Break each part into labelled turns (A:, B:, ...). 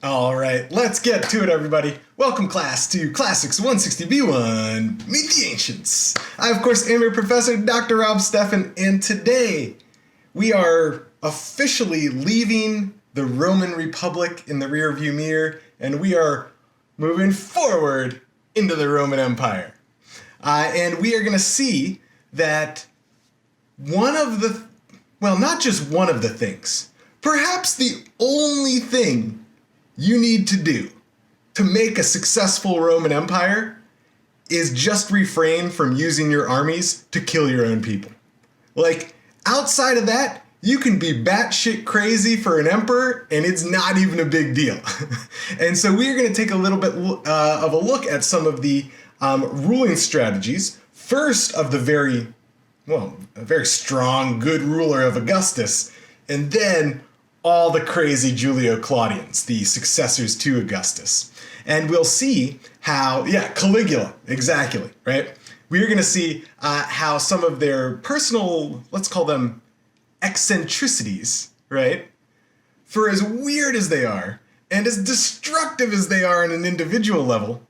A: All right, let's get to it, everybody. Welcome, class, to Classics 160B1, Meet the Ancients. I, of course, am your professor, Dr. Rob Steffen, and today we are officially leaving the Roman Republic in the rearview mirror, and we are moving forward into the Roman Empire. And we are going to see that not just one of the things, perhaps the only thing you need to do to make a successful Roman Empire is just refrain from using your armies to kill your own people. Like, outside of that, you can be batshit crazy for an emperor, and it's not even a big deal. And so we are going to take a little bit of a look at some of the ruling strategies. First of the very strong, good ruler of Augustus, and then all the crazy Julio Claudians, the successors to Augustus. And we'll see how, Caligula, exactly, right? We're going to see how some of their personal, let's call them eccentricities, right? For as weird as they are, and as destructive as they are on an individual level,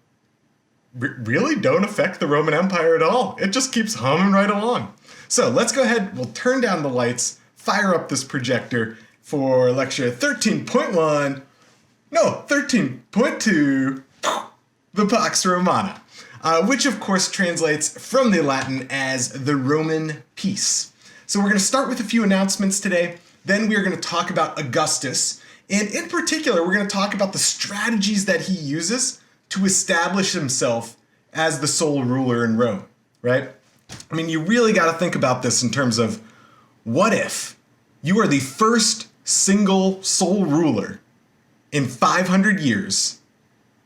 A: really don't affect the Roman Empire at all. It just keeps humming right along. So let's go ahead, we'll turn down the lights, fire up this projector for lecture 13.2, the Pax Romana, which of course translates from the Latin as the Roman peace. So we're going to start with a few announcements today, then we are going to talk about Augustus, and in particular we're going to talk about the strategies that he uses to establish himself as the sole ruler in Rome, right? I mean, you really got to think about this in terms of, what if you are the first single sole ruler in 500 years,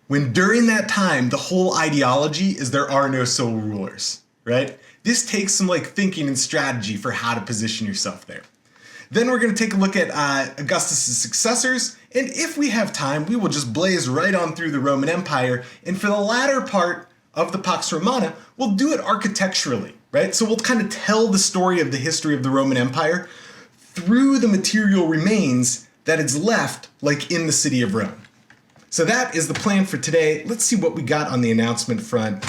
A: when during that time the whole ideology is there are no sole rulers, right? This takes some thinking and strategy for how to position yourself there. Then we're going to take a look at Augustus' successors, and if we have time, we will just blaze right on through the Roman Empire, and for the latter part of the Pax Romana, we'll do it architecturally, right? So we'll kind of tell the story of the history of the Roman Empire through the material remains that is left, in the city of Rome. So that is the plan for today. Let's see what we got on the announcement front.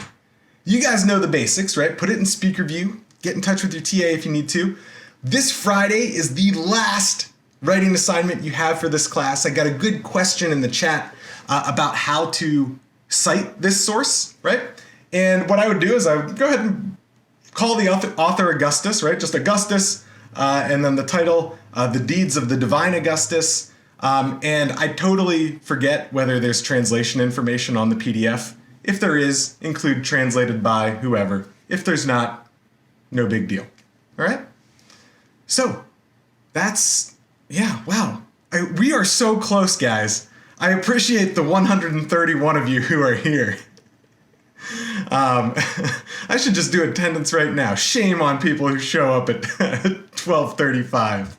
A: You guys know the basics, right? Put it in speaker view. Get in touch with your TA if you need to. This Friday is the last writing assignment you have for this class. I got a good question in the chat about how to cite this source, right? And what I would do is I would go ahead and call the author Augustus, right? Just Augustus, and then the title, The Deeds of the Divine Augustus. And I totally forget whether there's translation information on the PDF. If there is, include translated by whoever. If there's not, no big deal. All right? So, that's, wow. We are so close, guys. I appreciate the 131 of you who are here. I should just do attendance right now. Shame on people who show up at 12:35.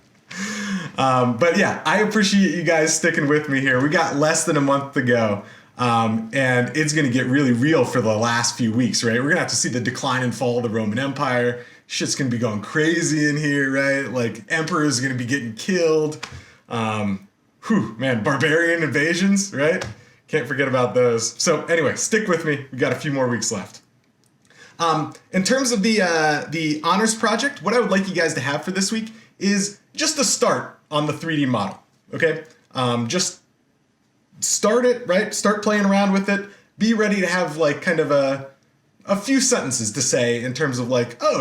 A: But yeah, I appreciate you guys sticking with me here. We got less than a month to go. And it's going to get really real for the last few weeks, right? We're going to have to see the decline and fall of the Roman Empire. Shit's going to be going crazy in here, right? Emperors are going to be getting killed. Barbarian invasions, right? Can't forget about those. So anyway, stick with me. We got a few more weeks left. In terms of the honors project, what I would like you guys to have for this week is just a start on the 3D model, okay? Just start it, right? Start playing around with it. Be ready to have kind of a few sentences to say in terms of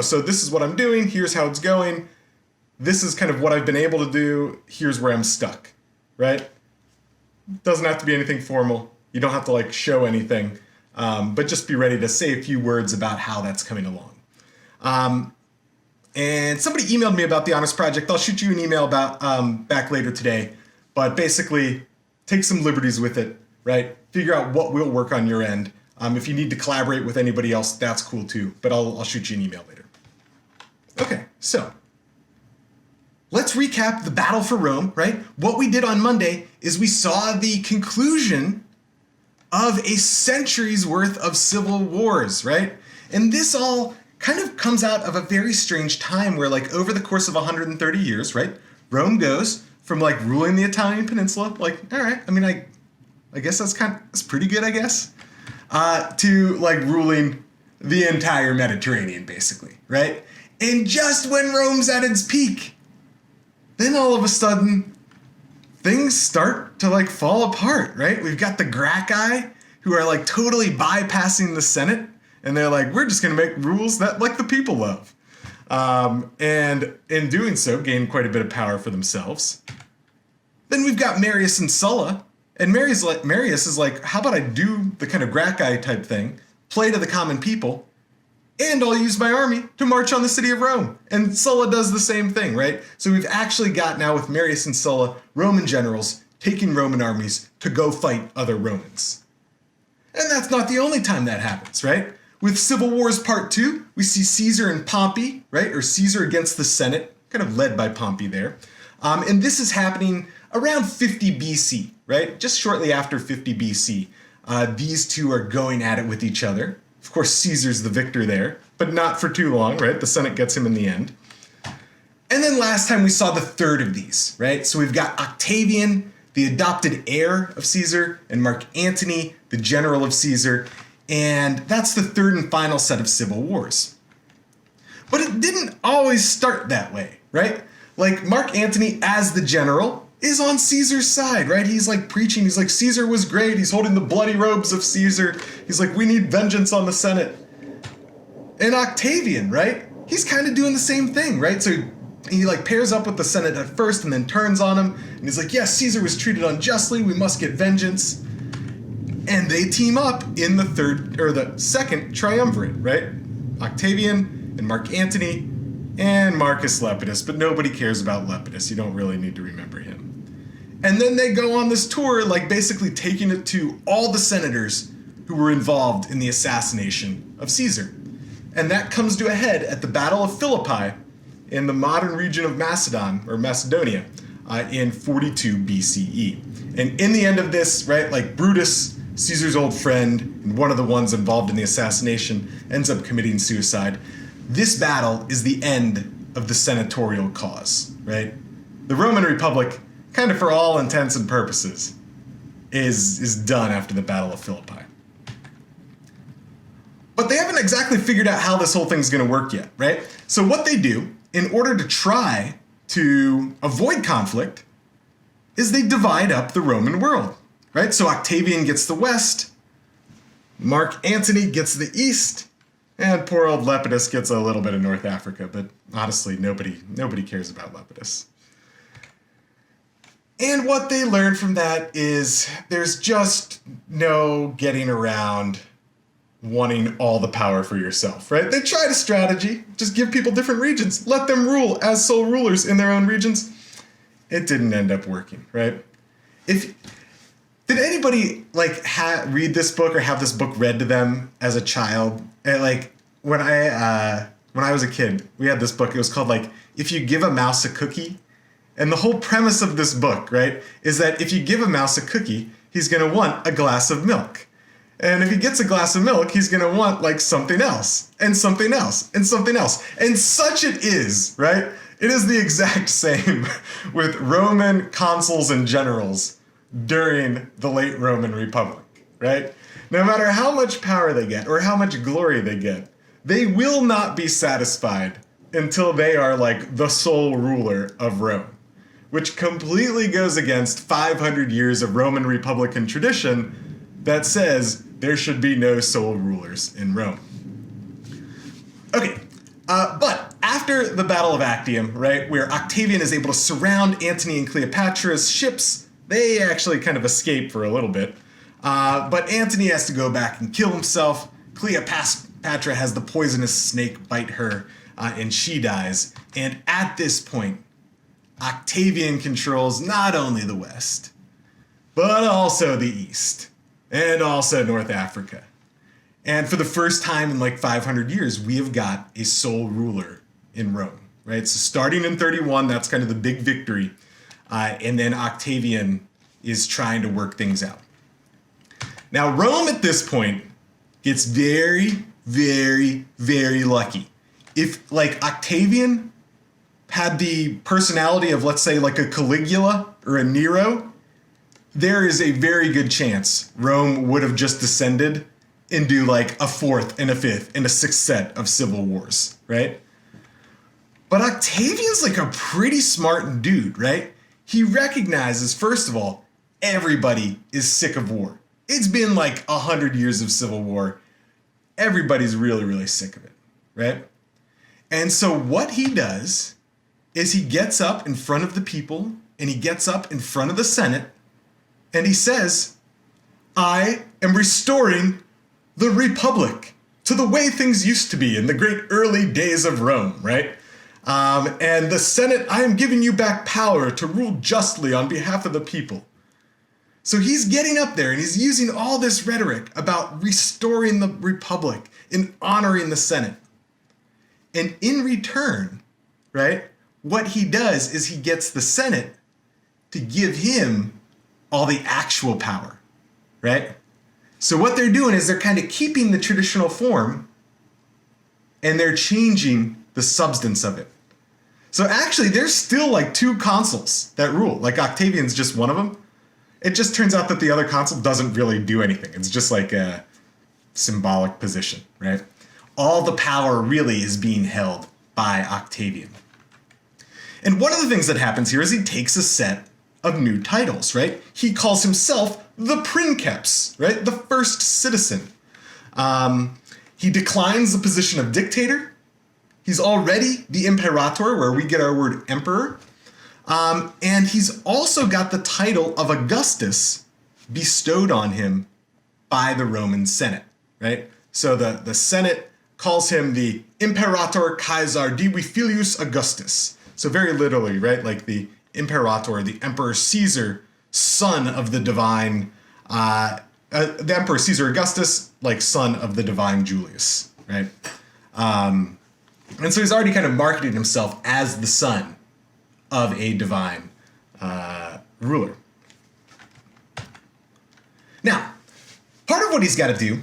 A: so this is what I'm doing. Here's how it's going. This is kind of what I've been able to do. Here's where I'm stuck, right? Doesn't have to be anything formal. You don't have to show anything, but just be ready to say a few words about how that's coming along. And somebody emailed me about the honors project. I'll shoot you an email about back later today, but basically take some liberties with it, right? Figure out what will work on your end. If you need to collaborate with anybody else, that's cool too, but I'll shoot you an email later. Okay, so let's recap the battle for Rome, right? What we did on Monday is we saw the conclusion of a century's worth of civil wars, right? And this all kind of comes out of a very strange time where over the course of 130 years, right? Rome goes from ruling the Italian peninsula, all right, I I guess that's pretty good, I guess. To like ruling the entire Mediterranean, basically, right? And just when Rome's at its peak, then all of a sudden, things start to like fall apart, right? We've got the Gracchi, who are like totally bypassing the Senate, and they're like, we're just gonna make rules that like the people love. And in doing so, gain quite a bit of power for themselves. Then we've got Marius and Sulla, and Marius is like, how about I do the kind of Gracchi type thing, play to the common people, and I'll use my army to march on the city of Rome. And Sulla does the same thing, right? So we've actually got now with Marius and Sulla, Roman generals taking Roman armies to go fight other Romans. And that's not the only time that happens, right? With Civil Wars Part 2, we see Caesar and Pompey, right? Or Caesar against the Senate, kind of led by Pompey there. And this is happening around 50 BC, right? Just shortly after 50 BC. These two are going at it with each other. Of course, Caesar's the victor there, but not for too long, right? The Senate gets him in the end. And then last time we saw the third of these, right? So we've got Octavian, the adopted heir of Caesar, and Mark Antony, the general of Caesar. And that's the third and final set of civil wars. But it didn't always start that way, right? Like Mark Antony as the general is on Caesar's side, right? He's like preaching, he's like, Caesar was great, he's holding the bloody robes of Caesar. He's like, we need vengeance on the Senate. And Octavian, right? He's kind of doing the same thing, right? So he like pairs up with the Senate at first and then turns on him. And he's like, yes, Caesar was treated unjustly, we must get vengeance. And they team up in the second triumvirate, right? Octavian and Mark Antony and Marcus Lepidus, but nobody cares about Lepidus. You don't really need to remember him. And then they go on this tour, like basically taking it to all the senators who were involved in the assassination of Caesar. And that comes to a head at the Battle of Philippi in the modern region of Macedon, or Macedonia, in 42 BCE. And in the end of this, right, like Brutus, Caesar's old friend, and one of the ones involved in the assassination, ends up committing suicide. This battle is the end of the senatorial cause, right? The Roman Republic, kind of for all intents and purposes, is done after the Battle of Philippi. But they haven't exactly figured out how this whole thing's going to work yet, right? So what they do, in order to try to avoid conflict, is they divide up the Roman world, right? So Octavian gets the west, Mark Antony gets the east, and poor old Lepidus gets a little bit of North Africa, but honestly, nobody cares about Lepidus. And what they learn from that is there's just no getting around wanting all the power for yourself, right? They tried a strategy, just give people different regions, let them rule as sole rulers in their own regions. It didn't end up working, right? Did anybody like read this book or have this book read to them as a child? And like when I was a kid, we had this book. It was called like If You Give a Mouse a Cookie. And the whole premise of this book, right, is that if you give a mouse a cookie, he's going to want a glass of milk. And if he gets a glass of milk, he's going to want like something else and something else and something else. And such it is, right? It is the exact same with Roman consuls and generals during the late Roman Republic, right? No matter how much power they get or how much glory they get, they will not be satisfied until they are like the sole ruler of Rome, which completely goes against 500 years of Roman Republican tradition that says there should be no sole rulers in Rome. Okay, but after the Battle of Actium, right, where Octavian is able to surround Antony and Cleopatra's ships, they actually kind of escape for a little bit. But Antony has to go back and kill himself. Cleopatra has the poisonous snake bite her, and she dies. And at this point, Octavian controls not only the West, but also the East, and also North Africa. And for the first time in like 500 years, we have got a sole ruler in Rome, right? So starting in 31, that's kind of the big victory. And then Octavian is trying to work things out. Now, Rome at this point gets very, very, very lucky. If like Octavian had the personality of, let's say, like a Caligula or a Nero, there is a very good chance Rome would have just descended into like a fourth and a fifth and a sixth set of civil wars, right? But Octavian's like a pretty smart dude, right? He recognizes, first of all, everybody is sick of war. It's been like 100 years of civil war. Everybody's really, really sick of it, right? And so what he does is he gets up in front of the people and he gets up in front of the Senate and he says, I am restoring the Republic to the way things used to be in the great early days of Rome, right? And the Senate, I am giving you back power to rule justly on behalf of the people. So he's getting up there and he's using all this rhetoric about restoring the Republic and honoring the Senate. And in return, right, what he does is he gets the Senate to give him all the actual power, right? So what they're doing is they're kind of keeping the traditional form and they're changing the substance of it. So actually, there's still like two consuls that rule. Like Octavian's just one of them. It just turns out that the other consul doesn't really do anything. It's just like a symbolic position, right? All the power really is being held by Octavian. And one of the things that happens here is he takes a set of new titles, right? He calls himself the princeps, right? The first citizen. He declines the position of dictator. He's already the imperator, where we get our word emperor. And he's also got the title of Augustus bestowed on him by the Roman Senate, right? So the Senate calls him the Imperator Caesar Divi Filius Augustus. So very literally, right? Like the Imperator, the Emperor Caesar, son of the divine, the Emperor Caesar Augustus, like son of the divine Julius, right? And so he's already kind of marketed himself as the son of a divine ruler. Now, part of what he's got to do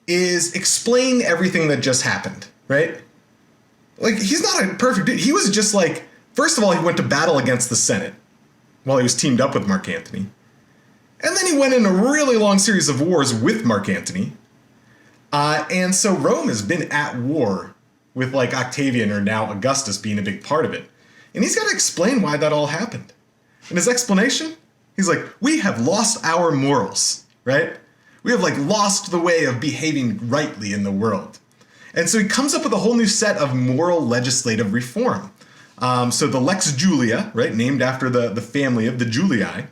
A: is explain everything that just happened, right? Like, he's not a perfect dude. He was just like, first of all, he went to battle against the Senate while he was teamed up with Mark Antony. And then he went in a really long series of wars with Mark Antony. And so Rome has been at war with like Octavian or now Augustus being a big part of it. And he's got to explain why that all happened. And his explanation, he's like, we have lost our morals, right? We have like lost the way of behaving rightly in the world. And so he comes up with a whole new set of moral legislative reform. So the Lex Julia, right, named after the family of the Julii,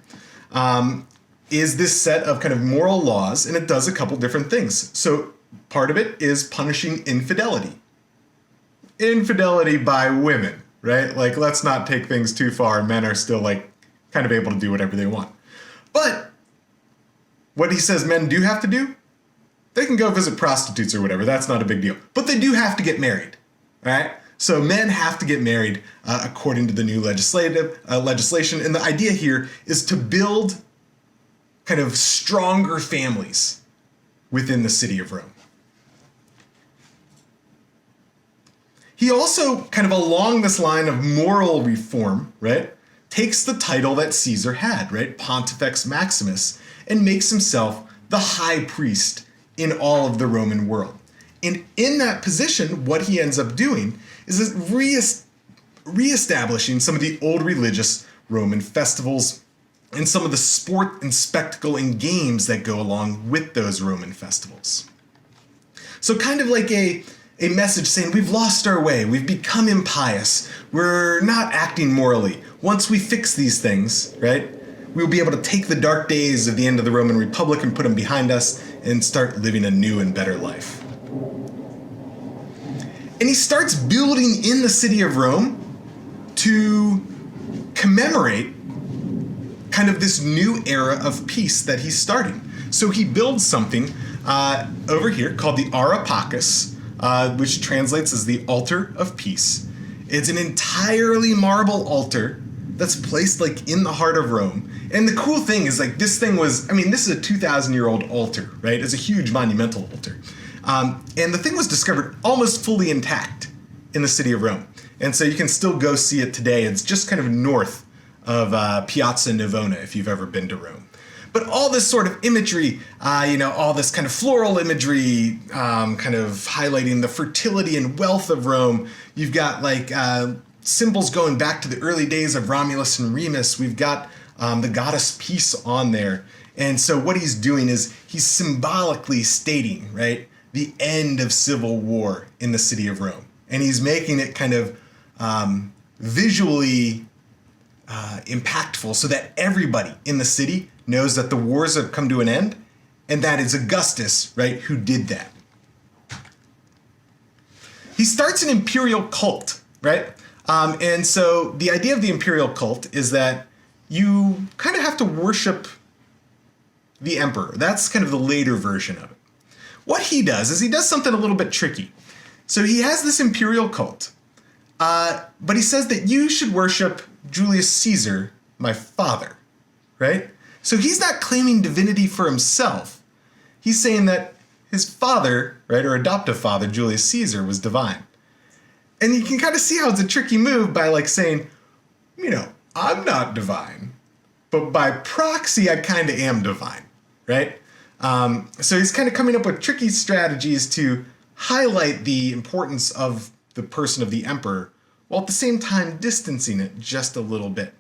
A: is this set of kind of moral laws, and it does a couple different things. So part of it is punishing infidelity. Infidelity by women, right? Like, let's not take things too far. Men are still like kind of able to do whatever they want. But what he says men do have to do, they can go visit prostitutes or whatever. That's not a big deal. But they do have to get married, right? So men have to get married according to the new legislation. And the idea here is to build kind of stronger families within the city of Rome. He also, kind of along this line of moral reform, right, takes the title that Caesar had, right, Pontifex Maximus, and makes himself the high priest in all of the Roman world. And in that position, what he ends up doing is reestablishing some of the old religious Roman festivals and some of the sport and spectacle and games that go along with those Roman festivals. So kind of like a message saying we've lost our way, we've become impious, we're not acting morally. Once we fix these things, right, we'll be able to take the dark days of the end of the Roman Republic and put them behind us and start living a new and better life. And he starts building in the city of Rome to commemorate kind of this new era of peace that he's starting. So he builds something over here called the Ara Pacis, which translates as the altar of peace. It's an entirely marble altar that's placed like in the heart of Rome. And the cool thing is like this thing was, I mean, this is a 2,000-year-old altar, right? It's a huge monumental altar. And the thing was discovered almost fully intact in the city of Rome. And so you can still go see it today. It's just kind of north of Piazza Navona, if you've ever been to Rome. But all this sort of imagery, all this kind of floral imagery, kind of highlighting the fertility and wealth of Rome. You've got like symbols going back to the early days of Romulus and Remus. We've got the goddess Peace on there. And so what he's doing is he's symbolically stating, right, the end of civil war in the city of Rome. And he's making it kind of visually impactful so that everybody in the city knows that the wars have come to an end, and that is Augustus, right, who did that. He starts an imperial cult, right? And so the idea of the imperial cult is that you kind of have to worship the emperor. That's kind of the later version of it. What he does is he does something a little bit tricky. So he has this imperial cult, but he says that you should worship Julius Caesar, my father, right? So he's not claiming divinity for himself. He's saying that his father, right, or adoptive father, Julius Caesar, was divine. And you can kind of see how it's a tricky move by like saying, I'm not divine, but by proxy, I kind of am divine, right? So he's kind of coming up with tricky strategies to highlight the importance of the person of the emperor, while at the same time distancing it just a little bit.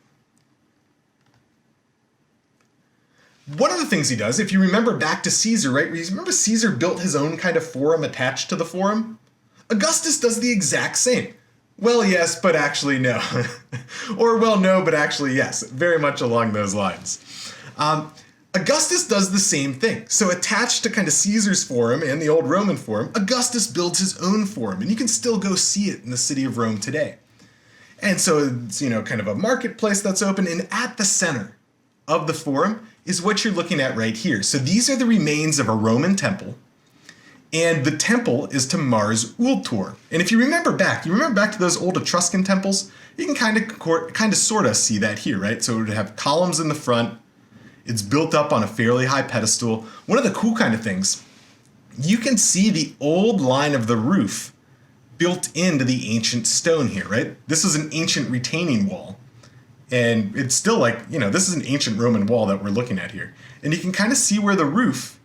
A: One of the things he does, if you remember back to Caesar, right? Remember Caesar built his own kind of forum attached to the forum? Augustus does the exact same. Well, yes, but actually no. Or, well, no, but actually yes. Very much along those lines. Augustus does the same thing. So attached to kind of Caesar's forum and the old Roman forum, Augustus builds his own forum, and you can still go see it in the city of Rome today. And so it's, kind of a marketplace that's open, and at the center of the forum is what you're looking at right here. So these are the remains of a Roman temple, and the temple is to Mars Ultor. And if you remember back to those old Etruscan temples, you can kind of sort of see that here, right? So it would have columns in the front. It's built up on a fairly high pedestal. One of the cool kind of things, you can see the old line of the roof built into the ancient stone here, right? This is an ancient retaining wall. And it's still like, this is an ancient Roman wall that we're looking at here. And you can kind of see where the roof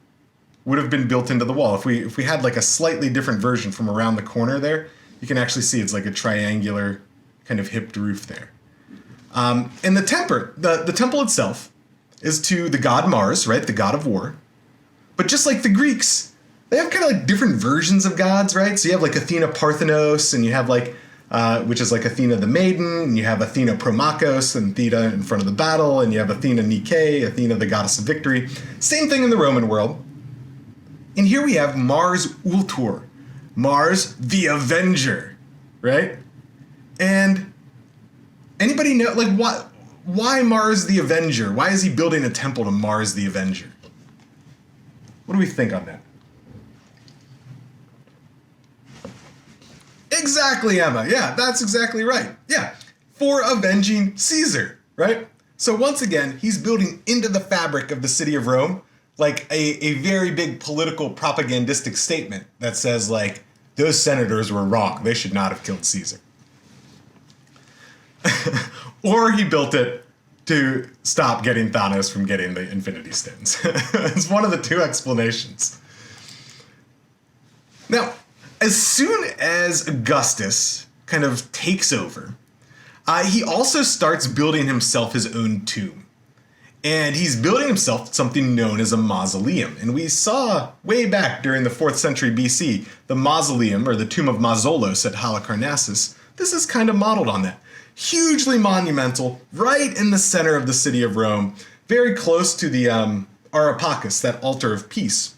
A: would have been built into the wall. If we had like a slightly different version from around the corner there, you can actually see it's like a triangular kind of hipped roof there. And the temple itself is to the god Mars, right? The god of war. But just like the Greeks, they have kind of like different versions of gods, right? So you have like Athena Parthenos, and you have like which is like Athena the maiden, and you have Athena Promachos, and Athena in front of the battle, and you have Athena Nike, Athena the goddess of victory. Same thing in the Roman world. And here we have Mars Ultor, Mars the Avenger, right? And anybody know, like, why Mars the Avenger? Why is he building a temple to Mars the Avenger? What do we think on that? Exactly, Emma. Yeah, that's exactly right. Yeah, for avenging Caesar, right? So once again, he's building into the fabric of the city of Rome like a very big political propagandistic statement that says, like, those senators were wrong. They should not have killed Caesar. Or he built it to stop getting Thanos from getting the Infinity Stones. It's one of the two explanations. Now, as soon as Augustus kind of takes over, he also starts building himself his own tomb. And he's building himself something known as a mausoleum. And we saw way back during the 4th century BC, the mausoleum, or the tomb of Mausoleus at Halicarnassus. This is kind of modeled on that. Hugely monumental, right in the center of the city of Rome, very close to the Areopagus, that altar of peace.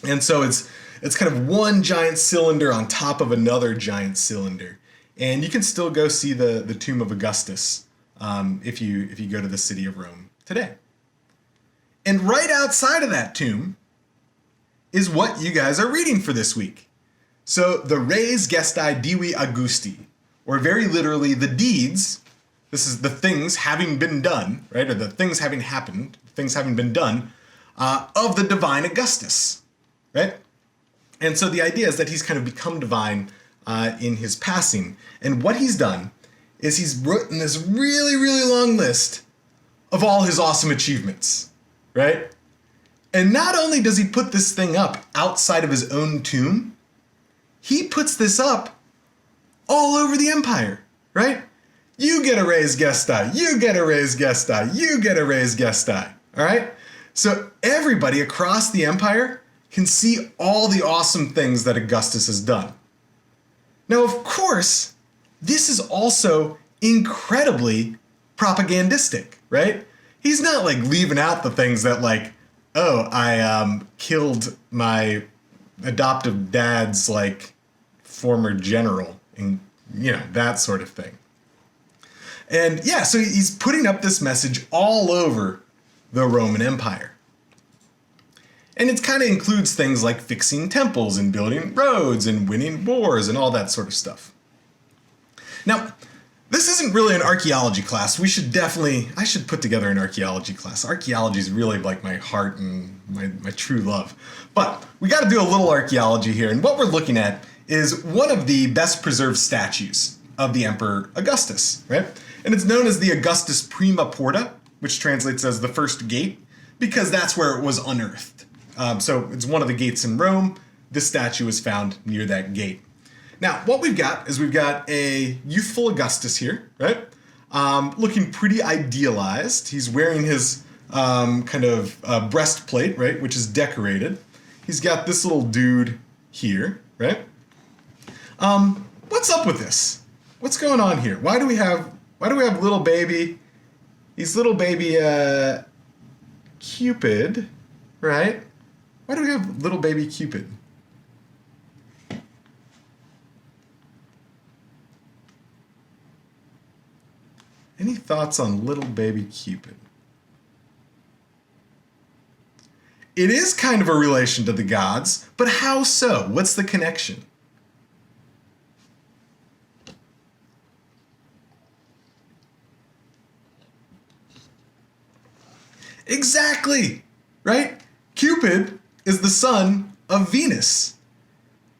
A: And so it's kind of one giant cylinder on top of another giant cylinder. And you can still go see the tomb of Augustus if you go to the city of Rome today. And right outside of that tomb is what you guys are reading for this week. So the Res Gestae Divi Augusti, or very literally the deeds, this is the things having been done, right? Or the things having happened, things having been done of the divine Augustus, right? And so the idea is that he's kind of become divine in his passing. And what he's done is he's written this really, really long list of all his awesome achievements, right? And not only does he put this thing up outside of his own tomb, he puts this up all over the empire, right? You get a raised gesti, you get a raised gesti, you get a raised gesti, all right? So everybody across the empire can see all the awesome things that Augustus has done. Now, of course, this is also incredibly propagandistic, right? He's not like leaving out the things that like, oh, I killed my adoptive dad's like former general, and that sort of thing. And yeah, so he's putting up this message all over the Roman Empire. And it kind of includes things like fixing temples and building roads and winning wars and all that sort of stuff. Now, this isn't really an archaeology class. I should put together an archaeology class. Archaeology is really like my heart and my true love. But we got to do a little archaeology here. And what we're looking at is one of the best preserved statues of the Emperor Augustus, right? And it's known as the Augustus Prima Porta, which translates as the first gate, because that's where it was unearthed. So it's one of the gates in Rome. This statue was found near that gate. Now, what we've got a youthful Augustus here, right? Looking pretty idealized. He's wearing his breastplate, right, which is decorated. He's got this little dude here, right? What's up with this? What's going on here? Why do we have little baby? He's little baby Cupid, right? Why do we have little baby Cupid? Any thoughts on little baby Cupid? It is kind of a relation to the gods, but how so? What's the connection? Exactly, right? Cupid is the son of Venus.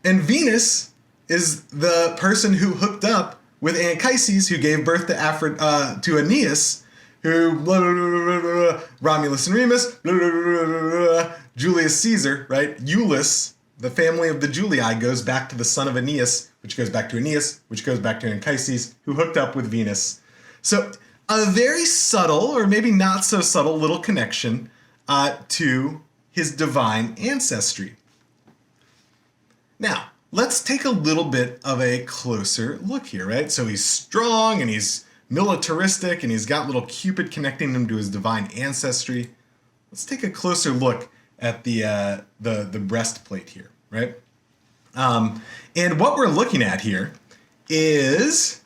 A: And Venus is the person who hooked up with Anchises, who gave birth to Aeneas, who Romulus and Remus, Julius Caesar, right? Iulus, the family of the Julii, goes back to the son of Aeneas, which goes back to Aeneas, which goes back to Anchises, who hooked up with Venus. So a very subtle, or maybe not so subtle, little connection to his divine ancestry. Now, let's take a little bit of a closer look here, right? So he's strong and he's militaristic and he's got little Cupid connecting him to his divine ancestry. Let's take a closer look at the breastplate here, right? And what we're looking at here is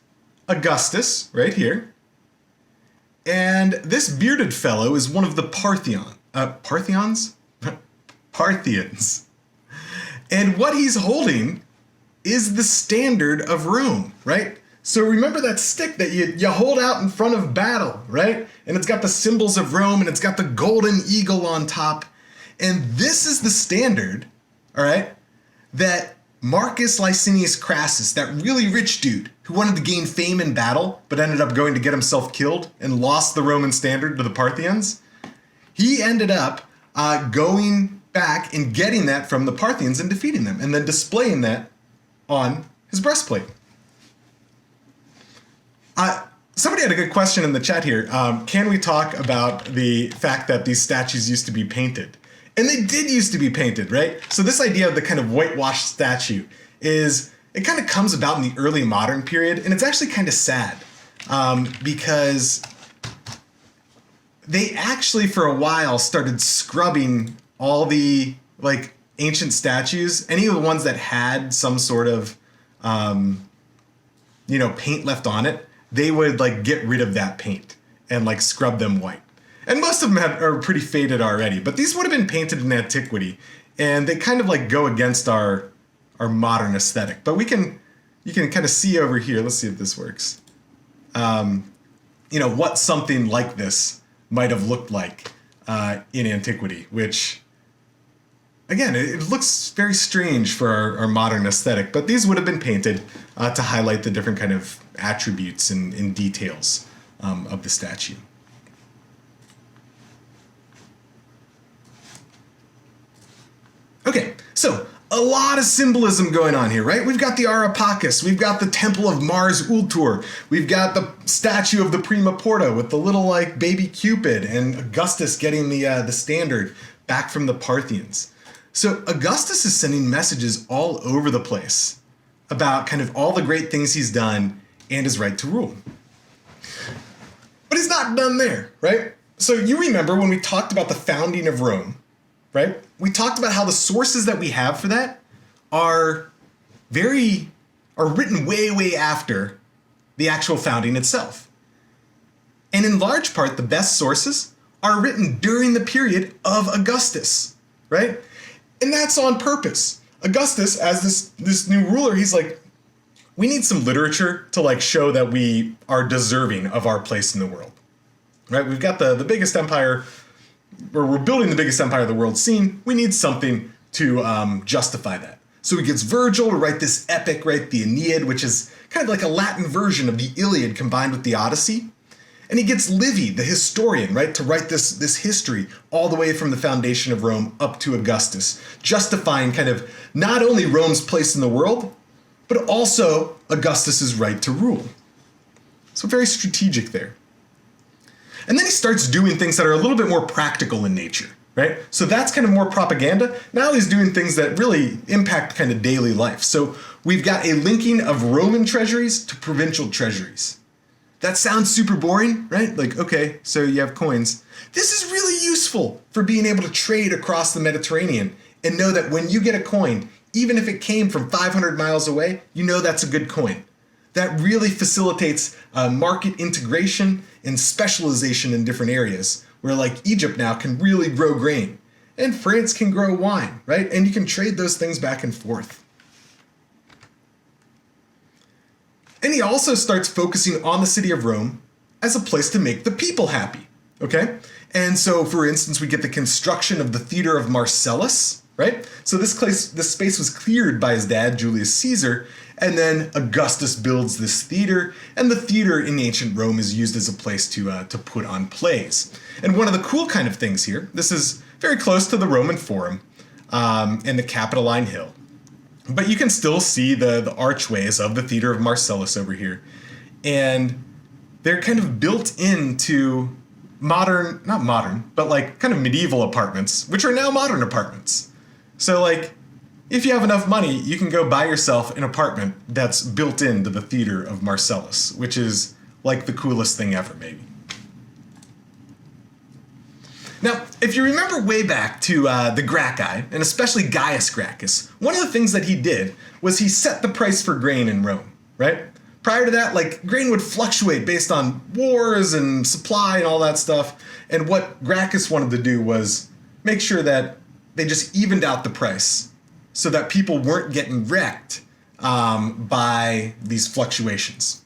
A: Augustus right here. And this bearded fellow is one of the Parthians. And what he's holding is the standard of Rome, right? So remember that stick that you hold out in front of battle, right? And it's got the symbols of Rome and it's got the golden eagle on top. And this is the standard, all right, that Marcus Licinius Crassus, that really rich dude who wanted to gain fame in battle but ended up going to get himself killed and lost the Roman standard to the Parthians, he ended up going back and getting that from the Parthians and defeating them and then displaying that on his breastplate. Somebody had a good question in the chat here. Can we talk about the fact that these statues used to be painted? And they did used to be painted, right? So this idea of the kind of whitewashed statue it kind of comes about in the early modern period, and it's actually kind of sad because they actually for a while started scrubbing all the like ancient statues, any of the ones that had some sort of paint left on it, they would like get rid of that paint and like scrub them white. And most of them are pretty faded already, but these would have been painted in antiquity, and they kind of like go against our modern aesthetic. But you can kind of see over here. Let's see if this works. What something like this might have looked like in antiquity, which again, it looks very strange for our modern aesthetic, but these would have been painted to highlight the different kind of attributes and details of the statue. Okay, so a lot of symbolism going on here, right? We've got the Areopagus, we've got the Temple of Mars Ultor, we've got the statue of the Prima Porta with the little like baby Cupid, and Augustus getting the standard back from the Parthians. So Augustus is sending messages all over the place about kind of all the great things he's done and his right to rule. But he's not done there, right? So you remember when we talked about the founding of Rome, right? We talked about how the sources that we have for that are written way, way after the actual founding itself. And in large part, the best sources are written during the period of Augustus, right? And that's on purpose. Augustus, as this new ruler, he's like, we need some literature to like show that we are deserving of our place in the world, right? We've got the biggest empire, or we're building the biggest empire the world's seen. We need something to justify that. So he gets Virgil to write this epic, right? The Aeneid, which is kind of like a Latin version of the Iliad combined with the Odyssey. And he gets Livy, the historian, right, to write this history all the way from the foundation of Rome up to Augustus, justifying kind of not only Rome's place in the world, but also Augustus's right to rule. So very strategic there. And then he starts doing things that are a little bit more practical in nature, right? So that's kind of more propaganda. Now he's doing things that really impact kind of daily life. So we've got a linking of Roman treasuries to provincial treasuries. That sounds super boring, right? Like, okay, so you have coins. This is really useful for being able to trade across the Mediterranean and know that when you get a coin, even if it came from 500 miles away, you know that's a good coin. That really facilitates market integration and specialization in different areas, where like Egypt now can really grow grain and France can grow wine, right? And you can trade those things back and forth. And he also starts focusing on the city of Rome as a place to make the people happy, okay? And so, for instance, we get the construction of the Theater of Marcellus, right? So this space was cleared by his dad, Julius Caesar, and then Augustus builds this theater, and the theater in ancient Rome is used as a place to put on plays. And one of the cool kind of things here, this is very close to the Roman Forum and the Capitoline Hill. But you can still see the archways of the Theater of Marcellus over here. And they're kind of built into not modern, but like kind of medieval apartments, which are now modern apartments. So like, if you have enough money, you can go buy yourself an apartment that's built into the Theater of Marcellus, which is like the coolest thing ever, maybe. Now, if you remember way back to the Gracchi, and especially Gaius Gracchus, one of the things that he did was he set the price for grain in Rome, right? Prior to that, like, grain would fluctuate based on wars and supply and all that stuff. And what Gracchus wanted to do was make sure that they just evened out the price so that people weren't getting wrecked by these fluctuations.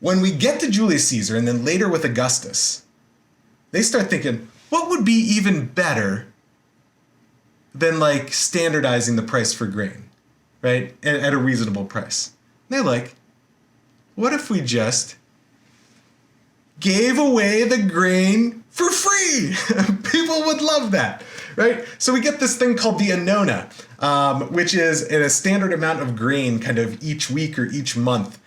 A: When we get to Julius Caesar, and then later with Augustus, they start thinking, what would be even better than like standardizing the price for grain, right? At a reasonable price. And they're like, what if we just gave away the grain for free? People would love that, right? So we get this thing called the Anona, which is a standard amount of grain kind of each week or each month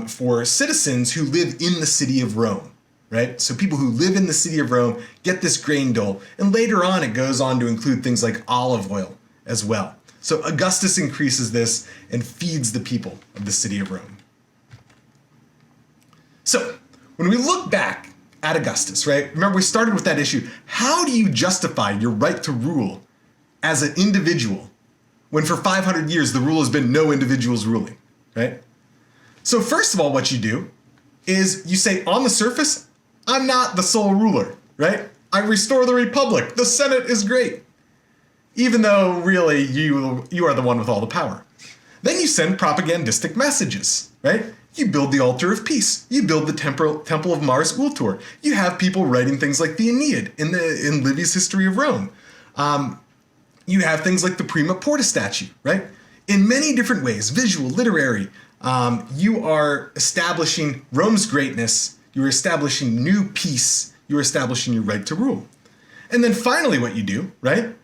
A: for citizens who live in the city of Rome. Right? So people who live in the city of Rome get this grain dole, and later on it goes on to include things like olive oil as well. So Augustus increases this and feeds the people of the city of Rome. So when we look back at Augustus, right? Remember we started with that issue. How do you justify your right to rule as an individual when for 500 years the rule has been no individuals ruling, right? So first of all, what you do is you say on the surface, I'm not the sole ruler, right? I restore the republic. The Senate is great. Even though really you are the one with all the power. Then you send propagandistic messages, right? You build the altar of peace. You build the temple of Mars Ultor. You have people writing things like the Aeneid in Livy's history of Rome. You have things like the Prima Porta statue, right? In many different ways, visual, literary, you are establishing Rome's greatness, you are establishing new peace, you are establishing your right to rule. And then finally what you do, right,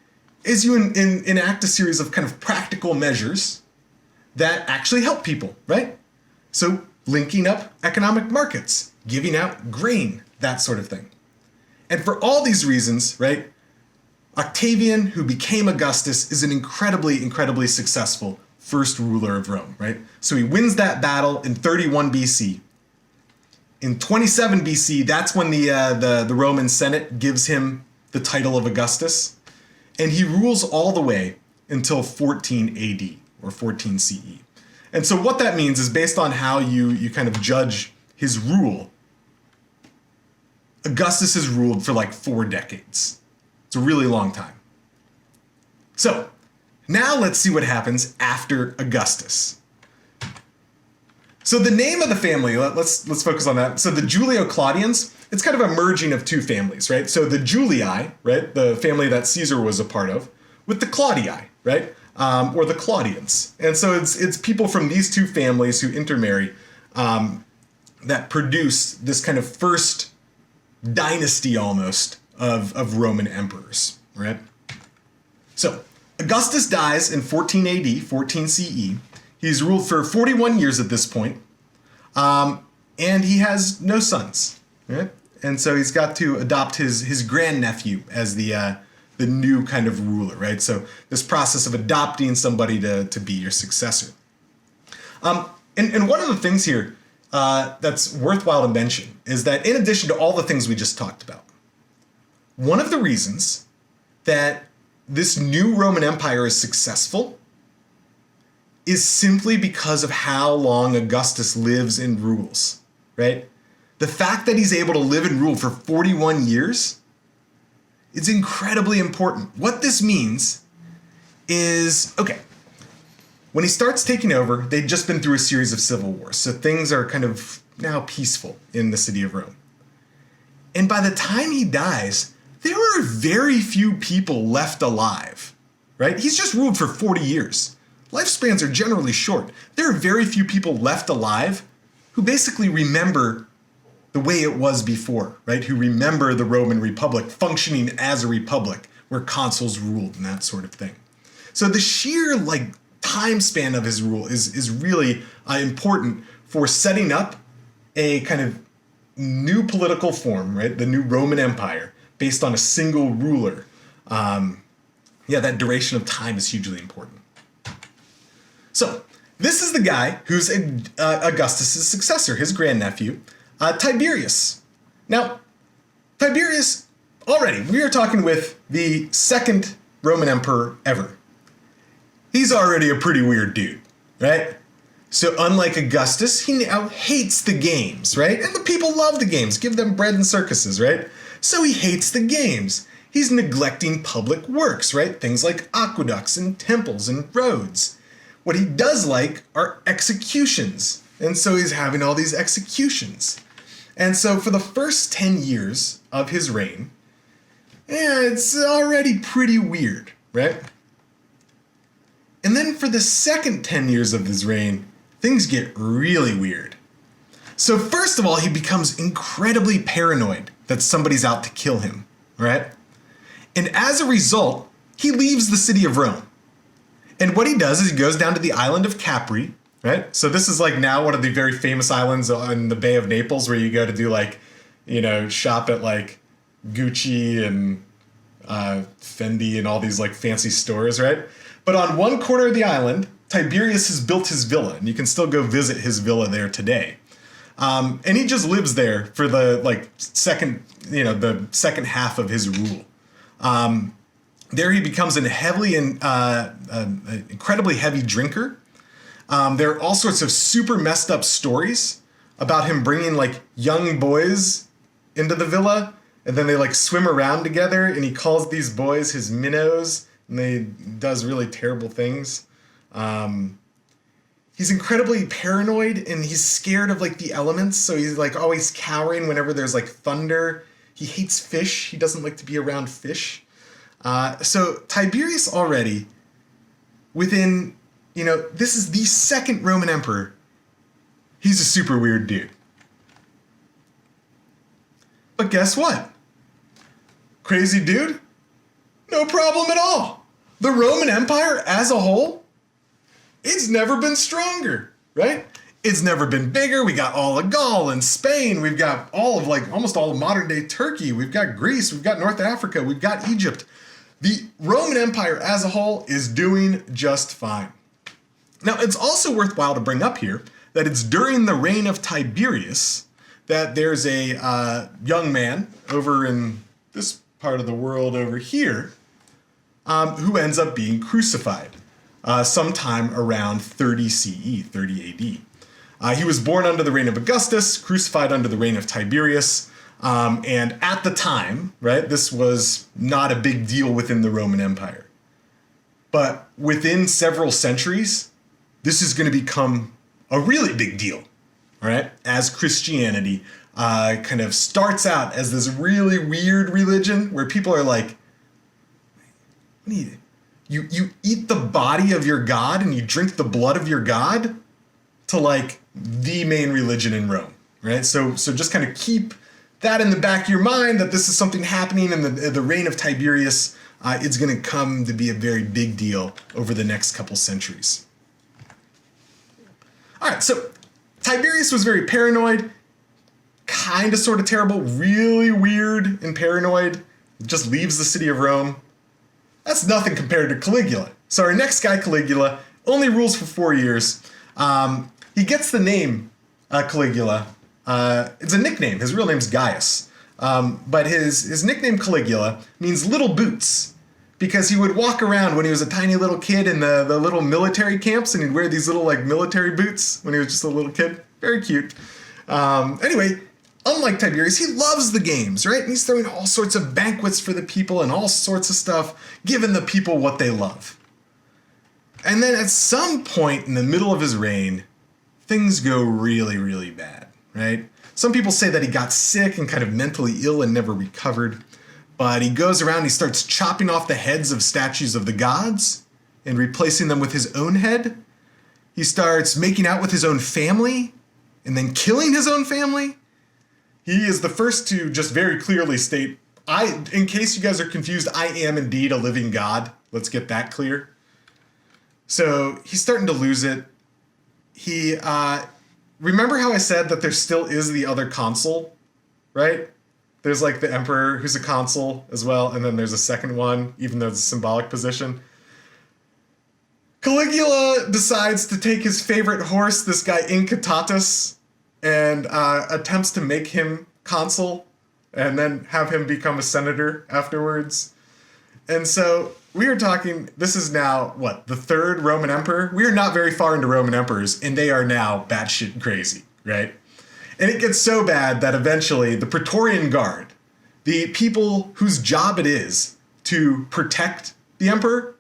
A: is you enact a series of kind of practical measures that actually help people, right? So linking up economic markets, giving out grain, that sort of thing. And for all these reasons, right, Octavian, who became Augustus, is an incredibly, incredibly successful first ruler of Rome, right? So he wins that battle in 31 BC. In 27 BC, that's when the Roman Senate gives him the title of Augustus, and he rules all the way until 14 AD or 14 CE. And so what that means is based on how you kind of judge his rule, Augustus has ruled for like 4 decades. It's a really long time. So now let's see what happens after Augustus. So the name of the family, let's focus on that. So the Julio-Claudians, it's kind of a merging of 2 families, right? So the Julii, right, the family that Caesar was a part of, with the Claudii, right, or the Claudians. And so it's people from these 2 families who intermarry that produce this kind of first dynasty almost of Roman emperors, right? So Augustus dies in 14 AD, 14 CE. He's ruled for 41 years at this point, and he has no sons, right? And so he's got to adopt his grandnephew as the new kind of ruler, right? So this process of adopting somebody to be your successor. And one of the things here that's worthwhile to mention is that in addition to all the things we just talked about, one of the reasons that this new Roman Empire is successful is simply because of how long Augustus lives and rules, right? The fact that he's able to live and rule for 41 years is incredibly important. What this means is, okay, when he starts taking over, they'd just been through a series of civil wars, so things are kind of now peaceful in the city of Rome. And by the time he dies, there are very few people left alive, right? He's just ruled for 40 years. Lifespans are generally short. There are very few people left alive who basically remember the way it was before, right? Who remember the Roman Republic functioning as a republic where consuls ruled and that sort of thing. So the sheer time span of his rule is really important for setting up a kind of new political form, right? The new Roman Empire based on a single ruler. That duration of time is hugely important. So this is the guy who's Augustus's successor, his grandnephew, Tiberius. Now, Tiberius, already, we are talking with the second Roman emperor ever. He's already a pretty weird dude, right? So unlike Augustus, he now hates the games, right? And the people love the games, give them bread and circuses, right? So he hates the games. He's neglecting public works, right? Things like aqueducts and temples and roads. What he does like are executions. And so he's having all these executions. And so for the first 10 years of his reign, it's already pretty weird, right? And then for the second 10 years of his reign, things get really weird. So first of all, he becomes incredibly paranoid that somebody's out to kill him, right? And as a result, he leaves the city of Rome. And what he does is he goes down to the island of Capri, right? So this is now one of the very famous islands on the Bay of Naples where you go to do shop at Gucci and Fendi and all these fancy stores, right? But on one corner of the island, Tiberius has built his villa, and you can still go visit his villa there today. And he just lives there for the second half of his rule. There he becomes an incredibly heavy drinker. There are all sorts of super messed up stories about him bringing young boys into the villa, and then they swim around together, and he calls these boys his minnows, and they does really terrible things. He's incredibly paranoid, and he's scared of the elements, so he's always cowering whenever there's thunder. He hates fish. He doesn't like to be around fish. So Tiberius already, within, this is the second Roman emperor. He's a super weird dude. But guess what? Crazy dude? No problem at all. The Roman Empire as a whole, it's never been stronger, right? It's never been bigger. We got all of Gaul and Spain. We've got all of almost all of modern day Turkey. We've got Greece. We've got North Africa. We've got Egypt. The Roman Empire as a whole is doing just fine. Now, it's also worthwhile to bring up here that it's during the reign of Tiberius that there's a young man over in this part of the world over here who ends up being crucified sometime around 30 CE, 30 AD. He was born under the reign of Augustus, crucified under the reign of Tiberius, and at the time, right, this was not a big deal within the Roman Empire. But within several centuries, this is going to become a really big deal, all right, as Christianity kind of starts out as this really weird religion where people are like, you eat the body of your god and you drink the blood of your god, to the main religion in Rome, right? So just kind of keep that in the back of your mind, that this is something happening in the reign of Tiberius. It's going to come to be a very big deal over the next couple centuries. All right, so Tiberius was very paranoid, kind of sort of terrible, really weird and paranoid, just leaves the city of Rome. That's nothing compared to Caligula. So our next guy, Caligula, only rules for 4 years. He gets the name Caligula. It's a nickname. His real name's Gaius. But his nickname Caligula means little boots, because he would walk around when he was a tiny little kid in the little military camps, and he'd wear these little military boots when he was just a little kid. Very cute. Anyway, unlike Tiberius, he loves the games, right? And he's throwing all sorts of banquets for the people and all sorts of stuff, giving the people what they love. And then at some point in the middle of his reign, things go really, really bad, right? Some people say that he got sick and kind of mentally ill and never recovered. But he goes around, he starts chopping off the heads of statues of the gods and replacing them with his own head. He starts making out with his own family and then killing his own family. He is the first to just very clearly state, in case you guys are confused, I am indeed a living god. Let's get that clear. So he's starting to lose it. He, remember how I said that there still is the other consul, right? There's the emperor who's a consul as well, and then there's a second one, even though it's a symbolic position. Caligula decides to take his favorite horse, this guy Incitatus, and attempts to make him consul, and then have him become a senator afterwards. And so we are talking, this is now, the third Roman emperor? We are not very far into Roman emperors, and they are now batshit crazy, right? And it gets so bad that eventually the Praetorian Guard, the people whose job it is to protect the emperor,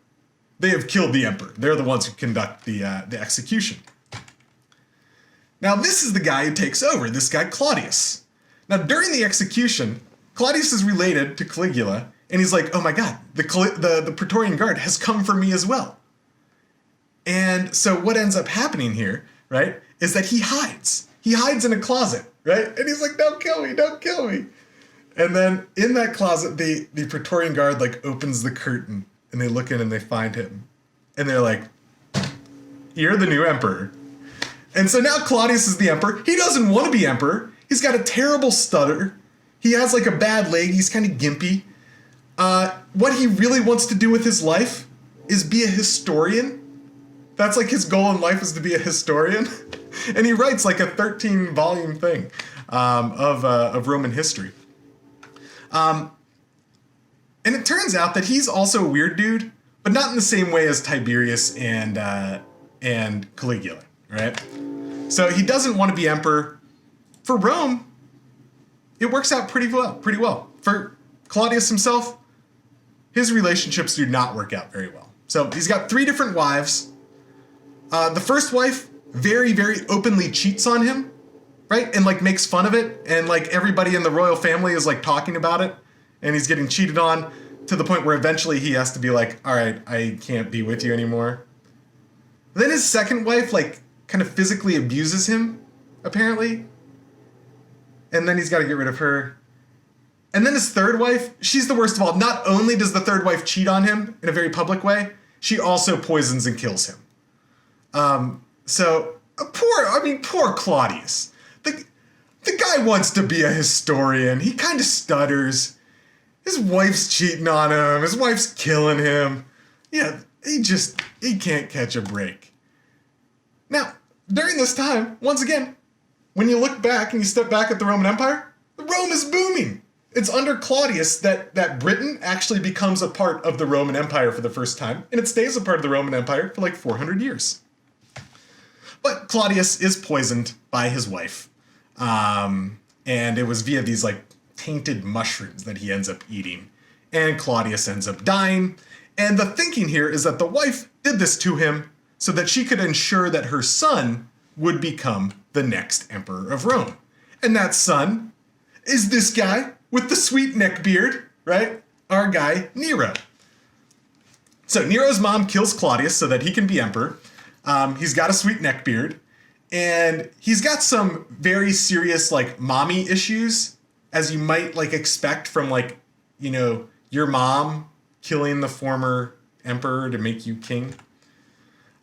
A: they have killed the emperor. They're the ones who conduct the execution. Now this is the guy who takes over, this guy Claudius. Now during the execution, Claudius is related to Caligula, and he's like, oh my god, the Praetorian Guard has come for me as well. And so what ends up happening here, right, is that he hides. He hides in a closet, right? And he's like, don't kill me, don't kill me. And then in that closet, the Praetorian Guard opens the curtain and they look in and they find him. And they're like, you're the new emperor. And so now Claudius is the emperor. He doesn't want to be emperor. He's got a terrible stutter. He has a bad leg. He's kind of gimpy. What he really wants to do with his life is be a historian. That's his goal in life, is to be a historian. And he writes a 13-volume thing of Roman history. And it turns out that he's also a weird dude, but not in the same way as Tiberius and Caligula, right? So he doesn't want to be emperor. For Rome, it works out pretty well. For Claudius himself, his relationships do not work out very well. So he's got 3 different wives. The first wife very, very openly cheats on him, right? And makes fun of it. And everybody in the royal family is talking about it. And he's getting cheated on. to the point where eventually he has to be like, all right, I can't be with you anymore. Then his second wife, like, kind of physically abuses him, apparently. And then he's got to get rid of her. And then his third wife, she's the worst of all. Not only does the third wife cheat on him in a very public way, she also poisons and kills him. Poor Claudius. The guy wants to be a historian. He kind of stutters. His wife's cheating on him. His wife's killing him. Yeah, he can't catch a break. Now, during this time, once again, when you look back and you step back at the Roman Empire, Rome is booming. It's under Claudius that Britain actually becomes a part of the Roman Empire for the first time, and it stays a part of the Roman Empire for like 400 years. But Claudius is poisoned by his wife. And it was via these like tainted mushrooms that he ends up eating. And Claudius ends up dying. And the thinking here is that the wife did this to him so that she could ensure that her son would become the next emperor of Rome. And that son is this guy with the sweet neck beard, right? Our guy, Nero. So Nero's mom kills Claudius so that he can be emperor. He's got a sweet neck beard. And he's got some very serious, like, mommy issues, as you might, like, expect from, like, you know, your mom killing the former emperor to make you king.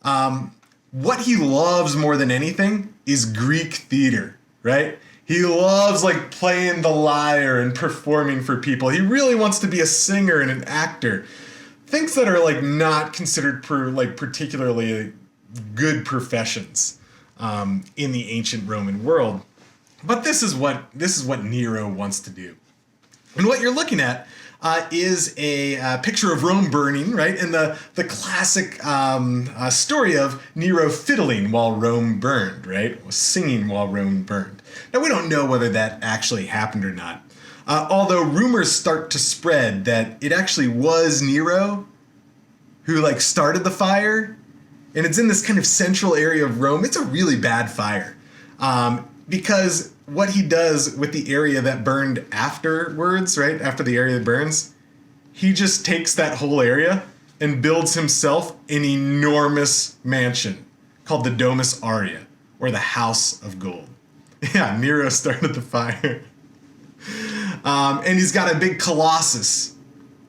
A: What he loves more than anything is Greek theater, right? He loves, like, playing the lyre and performing for people. He really wants to be a singer and an actor. Things that are, like, not considered particularly good professions. In the ancient Roman world. But this is what Nero wants to do. And what you're looking at is a picture of Rome burning, right? And the classic story of Nero fiddling while Rome burned, right? Singing while Rome burned. Now, we don't know whether that actually happened or not. Although rumors start to spread that it actually was Nero who, like, started the fire. And it's in this kind of central area of Rome. It's a really bad fire. Because what he does with the area that burned afterwards, right, after the area that burns, he just takes that whole area and builds himself an enormous mansion called the Domus Aurea, or the House of Gold. Yeah, Nero started the fire. And he's got a big colossus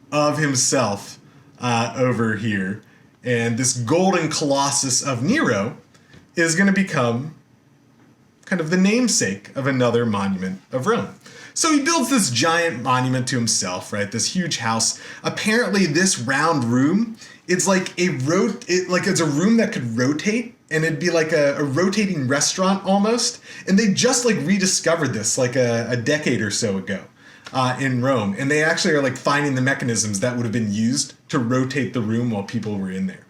A: of himself over here. And this golden colossus of Nero is going to become kind of the namesake of another monument of Rome. So he builds this giant monument to himself, right? This huge house. Apparently, this round room, it's like it's a room that could rotate, and it'd be like a rotating restaurant almost. And they just like rediscovered this like a decade or so ago. In Rome, and they actually are like finding the mechanisms that would have been used to rotate the room while people were in there.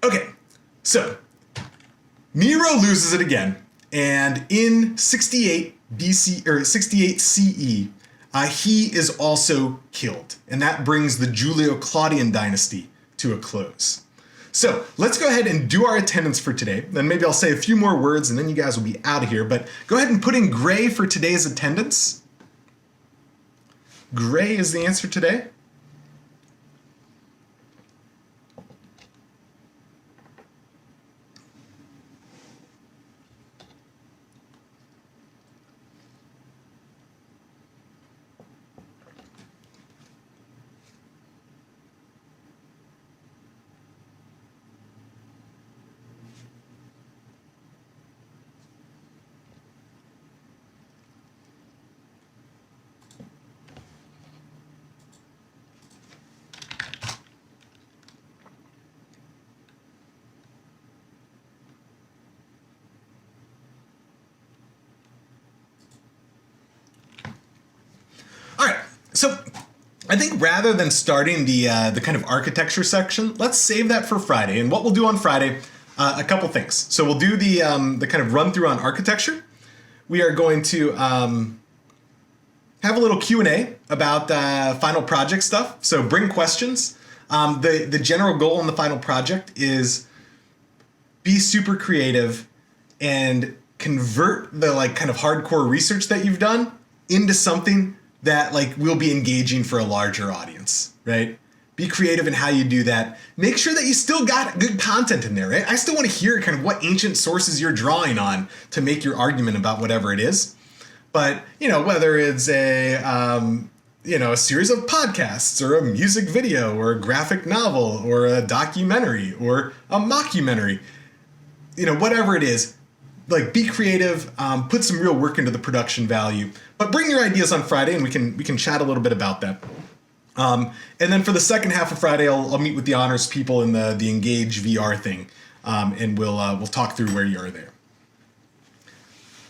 A: Okay, so Nero loses it again, and in 68 BC or 68 CE, he is also killed, and that brings the Julio-Claudian dynasty to a close. So let's go ahead and do our attendance for today. Then maybe I'll say a few more words, and then you guys will be out of here. But go ahead and put in gray for today's attendance. Gray is the answer today. So I think rather than starting the kind of architecture section, let's save that for Friday. And what we'll do on Friday, a couple things. So we'll do the kind of run through on architecture. We are going to have a little Q&A about final project stuff. So bring questions. The general goal in the final project is be super creative and convert the like kind of hardcore research that you've done into something that like will be engaging for a larger audience, right? Be creative in how you do that. Make sure that you still got good content in there, right? I still want to hear kind of what ancient sources you're drawing on to make your argument about whatever it is. But, whether it's a series of podcasts or a music video or a graphic novel or a documentary or a mockumentary, whatever it is, like be creative, put some real work into the production value, but bring your ideas on Friday and we can chat a little bit about that. And then for the second half of Friday, I'll meet with the honors people in the Engage VR thing, and we'll talk through where you are there.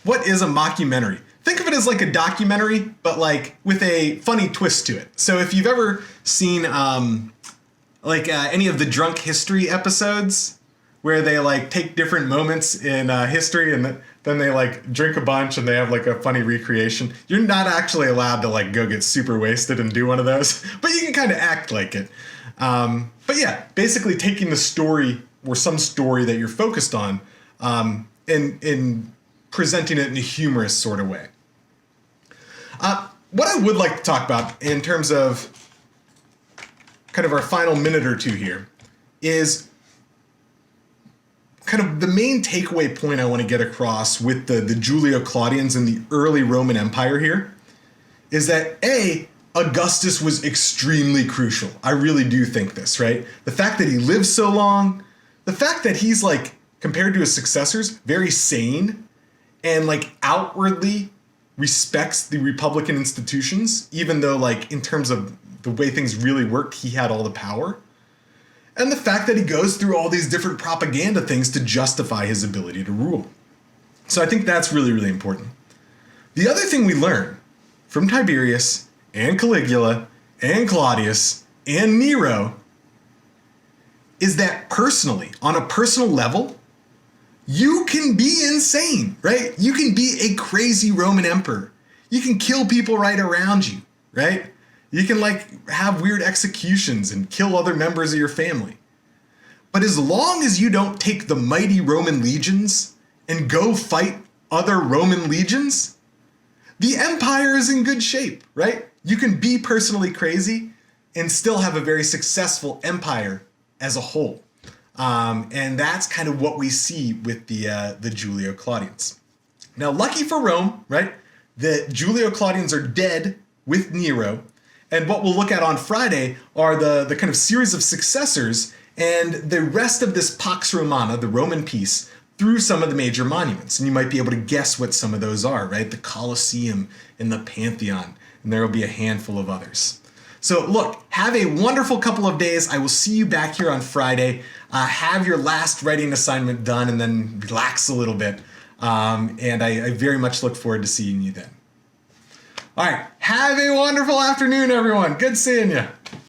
A: What is a mockumentary? Think of it as like a documentary, but like with a funny twist to it. So if you've ever seen any of the Drunk History episodes, where they like take different moments in history and then they like drink a bunch and they have like a funny recreation. You're not actually allowed to like go get super wasted and do one of those, but you can kind of act like it. But yeah, basically taking the story or some story that you're focused on and presenting it in a humorous sort of way. What I would like to talk about in terms of kind of our final minute or two here is kind of the main takeaway point I want to get across with the Julio-Claudians and the early Roman Empire here is that Augustus was extremely crucial. I really do think this, right? The fact that he lived so long, the fact that he's like, compared to his successors, very sane and like outwardly respects the Republican institutions, even though like in terms of the way things really worked, he had all the power. And the fact that he goes through all these different propaganda things to justify his ability to rule. So I think that's really, really important. The other thing we learn from Tiberius and Caligula and Claudius and Nero is that personally, on a personal level, you can be insane, right? You can be a crazy Roman emperor. You can kill people right around you, right? You can like have weird executions and kill other members of your family. But as long as you don't take the mighty Roman legions and go fight other Roman legions, the empire is in good shape, right? You can be personally crazy and still have a very successful empire as a whole. And that's kind of what we see with the Julio-Claudians. Now, lucky for Rome, right? The Julio-Claudians are dead with Nero. And what we'll look at on Friday are the kind of series of successors and the rest of this Pax Romana, the Roman peace, through some of the major monuments. And you might be able to guess what some of those are, right? The Colosseum and the Pantheon. And there will be a handful of others. So look, have a wonderful couple of days. I will see you back here on Friday. Have your last writing assignment done and then relax a little bit. And I very much look forward to seeing you then. All right, have a wonderful afternoon, everyone. Good seeing you.